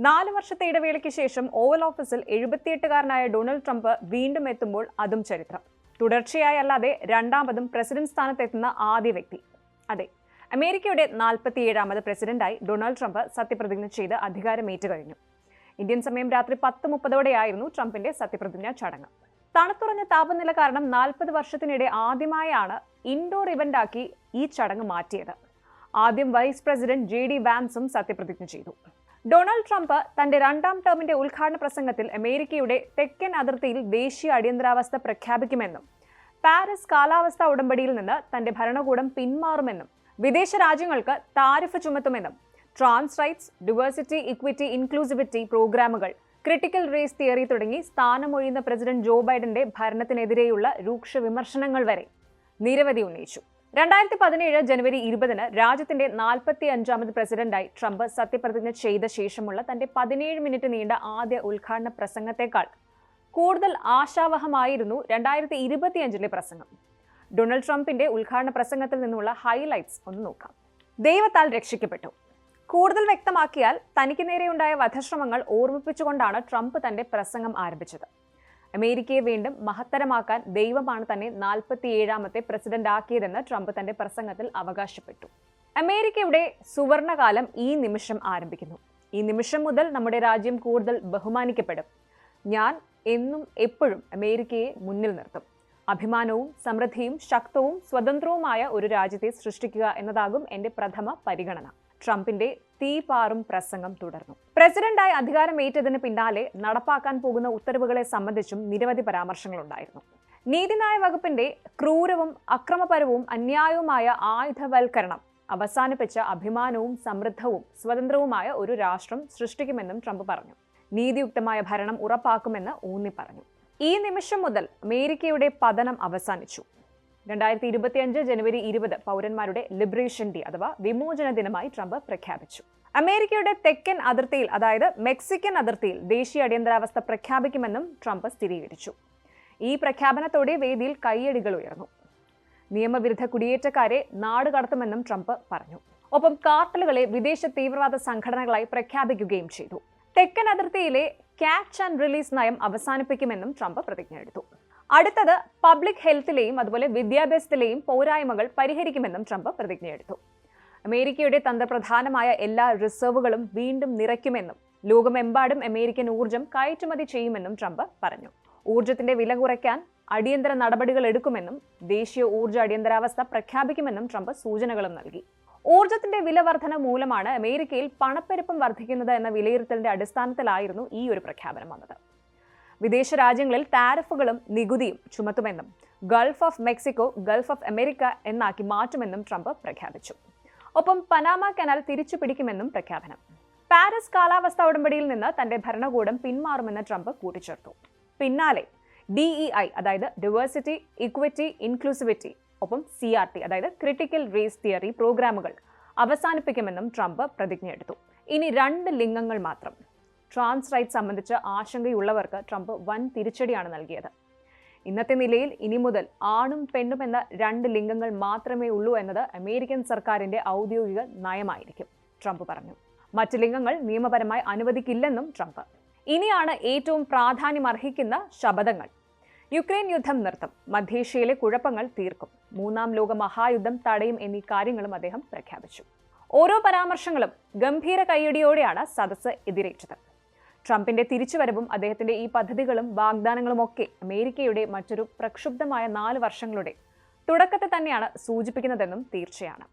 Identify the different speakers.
Speaker 1: 4 വർഷത്തെ ഇടവേളയ്ക്ക് ശേഷം ഓവൽ ഓഫീസിൽ 78-കാരനായ ഡൊണാൾഡ് ട്രംപ് വീണ്ടും എത്തുമ്പോൾ അതും ചരിത്രം. തുടർച്ചയായി അല്ലാതെ രണ്ടാമതും പ്രസിഡന്റ് സ്ഥാനത്തെത്തുന്ന ആദ്യ വ്യക്തി. അതെ, അമേരിക്കയുടെ 47ാമത് പ്രസിഡന്റായി ഡൊണാൾഡ് ട്രംപ് സത്യപ്രതിജ്ഞ ചെയ്ത് അധികാരമേറ്റു കഴിഞ്ഞു. ഇന്ത്യൻ സമയം രാത്രി 10:30 ട്രംപിന്റെ സത്യപ്രതിജ്ഞാ ചടങ്ങ്. തണുത്തുറഞ്ഞ താപനില കാരണം 40 വർഷത്തിനിടെ ആദ്യമായാണ് ഇൻഡോർ ഇവന്റാക്കി ഈ ചടങ്ങ് മാറ്റിയത്. ആദ്യം വൈസ് പ്രസിഡന്റ് JD വാൻസും സത്യപ്രതിജ്ഞ ചെയ്തു. ഡൊണാൾഡ് ട്രംപ് തന്റെ 2ാം ടേമിന്റെ ഉദ്ഘാടന പ്രസംഗത്തിൽ അമേരിക്കയുടെ തെക്കൻ അതിർത്തിയിൽ ദേശീയ അടിയന്തരാവസ്ഥ പ്രഖ്യാപിക്കുമെന്നും പാരീസ് കാലാവസ്ഥാ ഉടമ്പടിയിൽ നിന്ന് തന്റെ ഭരണകൂടം പിന്മാറുമെന്നും വിദേശ രാജ്യങ്ങൾക്ക് താരിഫ് ചുമത്തുമെന്നും trans rights, diversity, equity, inclusivity പ്രോഗ്രാമുകൾ, ക്രിട്ടിക്കൽ റേസ് തിയറി തുടങ്ങി സ്ഥാനമൊഴിയുന്ന പ്രസിഡന്റ് ജോ ബൈഡന്റെ ഭരണത്തിനെതിരെയുള്ള രൂക്ഷ വിമർശനങ്ങൾ വരെ നിരവധി ഉന്നയിച്ചു. 2017 ജനുവരി 20 രാജ്യത്തിന്റെ 45ാമത് പ്രസിഡന്റായി ട്രംപ് സത്യപ്രതിജ്ഞ ചെയ്ത ശേഷമുള്ള തന്റെ 17 മിനിറ്റ് നീണ്ട ആദ്യ ഉദ്ഘാടന പ്രസംഗത്തെക്കാൾ കൂടുതൽ ആശാവഹമായിരുന്നു 2025 പ്രസംഗം. ഡൊണാൾഡ് ട്രംപിന്റെ ഉദ്ഘാടന പ്രസംഗത്തിൽ നിന്നുള്ള ഹൈലൈറ്റ്സ് ഒന്ന് നോക്കാം. ദൈവത്താൽ രക്ഷിക്കപ്പെട്ടു. കൂടുതൽ വ്യക്തമാക്കിയാൽ, തനിക്ക് നേരെയുണ്ടായ വധശ്രമങ്ങൾ ഓർമ്മിപ്പിച്ചുകൊണ്ടാണ് ട്രംപ് തന്റെ പ്രസംഗം ആരംഭിച്ചത്. അമേരിക്കയെ വീണ്ടും മഹത്തരമാക്കാൻ ദൈവമാണ് തന്നെ 47ാമത്തെ പ്രസിഡന്റ് ആക്കിയതെന്ന് ട്രംപ് തന്റെ പ്രസംഗത്തിൽ അവകാശപ്പെട്ടു. അമേരിക്കയുടെ സുവർണകാലം ഈ നിമിഷം ആരംഭിക്കുന്നു. ഈ നിമിഷം മുതൽ നമ്മുടെ രാജ്യം കൂടുതൽ ബഹുമാനിക്കപ്പെടും. ഞാൻ എന്നും എപ്പോഴും അമേരിക്കയെ മുന്നിൽ നിർത്തും. അഭിമാനവും സമൃദ്ധിയും ശക്തവും സ്വതന്ത്രവുമായ ഒരു രാജ്യത്തെ സൃഷ്ടിക്കുക എന്നതാകും എന്റെ പ്രഥമ പരിഗണന. ട്രംപിന്റെ തീപാറും പ്രസംഗം തുടർന്നു. പ്രസിഡന്റായി അധികാരമേറ്റതിന് പിന്നാലെ നടപ്പാക്കാൻ പോകുന്ന ഉത്തരവുകളെ സംബന്ധിച്ചും നിരവധി പരാമർശങ്ങളുണ്ടായിരുന്നു. നീതിന്യായ വകുപ്പിന്റെ ക്രൂരവും അക്രമപരവും അന്യായവുമായ ആയുധവൽക്കരണം അവസാനിപ്പിച്ച അഭിമാനവും സമൃദ്ധവും സ്വതന്ത്രവുമായ ഒരു രാഷ്ട്രം സൃഷ്ടിക്കുമെന്നും ട്രംപ് പറഞ്ഞു. നീതിയുക്തമായ ഭരണം ഉറപ്പാക്കുമെന്ന് ഊന്നി പറഞ്ഞു. ഈ നിമിഷം മുതൽ അമേരിക്കയുടെ പതനം അവസാനിച്ചു. 2025 ജനുവരി 20 പൗരന്മാരുടെ ലിബറേഷൻ ഡേ അഥവാ വിമോചന ദിനമായി ട്രംപ് പ്രഖ്യാപിച്ചു. അമേരിക്കയുടെ തെക്കൻ അതിർത്തിയിൽ, അതായത് മെക്സിക്കൻ അതിർത്തിയിൽ ദേശീയ അടിയന്തരാവസ്ഥ പ്രഖ്യാപിക്കുമെന്നും ട്രംപ് സ്ഥിരീകരിച്ചു. ഈ പ്രഖ്യാപനത്തോടെ വേദിയിൽ കയ്യടികൾ ഉയർന്നു. നിയമവിരുദ്ധ കുടിയേറ്റക്കാരെ നാടുകടത്തുമെന്നും ട്രംപ് പറഞ്ഞു. ഒപ്പം കാർട്ടലുകളെ വിദേശ തീവ്രവാദ സംഘടനകളായി പ്രഖ്യാപിക്കുകയും ചെയ്തു. തെക്കൻ അതിർത്തിയിലെ ക്യാച്ച് ആൻഡ് റിലീസ് നയം അവസാനിപ്പിക്കുമെന്നും ട്രംപ് പ്രതിജ്ഞയെടുത്തു. അടുത്തത് പബ്ലിക് ഹെൽത്തിലെയും അതുപോലെ വിദ്യാഭ്യാസത്തിലെയും പോരായ്മകൾ പരിഹരിക്കുമെന്നും ട്രംപ് പ്രതിജ്ഞയെടുത്തു. അമേരിക്കയുടെ തന്ത്രപ്രധാനമായ എല്ലാ റിസർവുകളും വീണ്ടും നിറയ്ക്കുമെന്നും ലോകമെമ്പാടും അമേരിക്കൻ ഊർജ്ജം കയറ്റുമതി ചെയ്യുമെന്നും ട്രംപ് പറഞ്ഞു. ഊർജ്ജത്തിന്റെ വില കുറയ്ക്കാൻ അടിയന്തര നടപടികൾ എടുക്കുമെന്നും ദേശീയ ഊർജ്ജ അടിയന്തരാവസ്ഥ പ്രഖ്യാപിക്കുമെന്നും ട്രംപ് സൂചനകളും നൽകി. ഊർജ്ജത്തിന്റെ വില വർധന മൂലമാണ് അമേരിക്കയിൽ പണപ്പെരുപ്പം വർദ്ധിക്കുന്നത് എന്ന വിലയിരുത്തലിന്റെ അടിസ്ഥാനത്തിലായിരുന്നു ഈ ഒരു പ്രഖ്യാപനം വന്നത്. വിദേശ രാജ്യങ്ങളിൽ താരിഫുകളും നികുതിയും ചുമത്തുമെന്നും Gulf of Mexico Gulf of America എന്നാക്കി മാറ്റുമെന്നും ട്രംപ് പ്രഖ്യാപിച്ചു. ഒപ്പം പനാമ കനാൽ തിരിച്ചു പിടിക്കുമെന്നും പ്രഖ്യാപനം. പാരീസ് കാലാവസ്ഥാ ഉടമ്പടിയിൽ നിന്ന് തന്റെ ഭരണകൂടം പിന്മാറുമെന്ന് ട്രംപ് കൂട്ടിച്ചേർത്തു. പിന്നാലെ DEI അതായത് ഡൈവേഴ്സിറ്റി, ഇക്വിറ്റി, ഇൻക്ലൂസിവിറ്റി, ഒപ്പം CRT അതായത് ക്രിട്ടിക്കൽ റേസ് തിയറി പ്രോഗ്രാമുകൾ അവസാനിപ്പിക്കുമെന്നും ട്രംപ് പ്രതിജ്ഞയെടുത്തു. ഇനി 2 ലിംഗങ്ങൾ മാത്രം. ട്രാൻസ് റൈറ്റ്സ് സംബന്ധിച്ച് ആശങ്കയുള്ളവർക്ക് ട്രംപ് വൻ തിരിച്ചടിയാണ് നൽകിയത്. ഇന്നത്തെ നിലയിൽ ഇനി മുതൽ ആണും പെണ്ണും എന്ന 2 ലിംഗങ്ങൾ മാത്രമേ ഉള്ളൂ എന്നത് അമേരിക്കൻ സർക്കാരിന്റെ ഔദ്യോഗിക നയമായിരിക്കും, ട്രംപ് പറഞ്ഞു. മറ്റ് ലിംഗങ്ങൾ നിയമപരമായി അനുവദിക്കില്ലെന്നും ട്രംപ്. ഇനിയാണ് ഏറ്റവും പ്രാധാന്യമർഹിക്കുന്ന ശപഥങ്ങൾ. യുക്രൈൻ യുദ്ധം നിർത്തും, മധ്യേഷ്യയിലെ കുഴപ്പങ്ങൾ തീർക്കും, 3ാം ലോക മഹായുദ്ധം തടയും എന്നീ കാര്യങ്ങളും അദ്ദേഹം പ്രഖ്യാപിച്ചു. ഓരോ പരാമർശങ്ങളും ഗംഭീര കയ്യടിയോടെയാണ് സദസ്സ് എതിരേറ്റത്. ട്രംപിന്റെ തിരിച്ചുവരവും അദ്ദേഹത്തിന്റെ ഈ പദ്ധതികളും വാഗ്ദാനങ്ങളുമൊക്കെ അമേരിക്കയുടെ മറ്റൊരു പ്രക്ഷുബ്ധമായ 4 വർഷങ്ങളുടെ തുടക്കത്തെ തന്നെയാണ് സൂചിപ്പിക്കുന്നതെന്നും തീർച്ചയാണ്.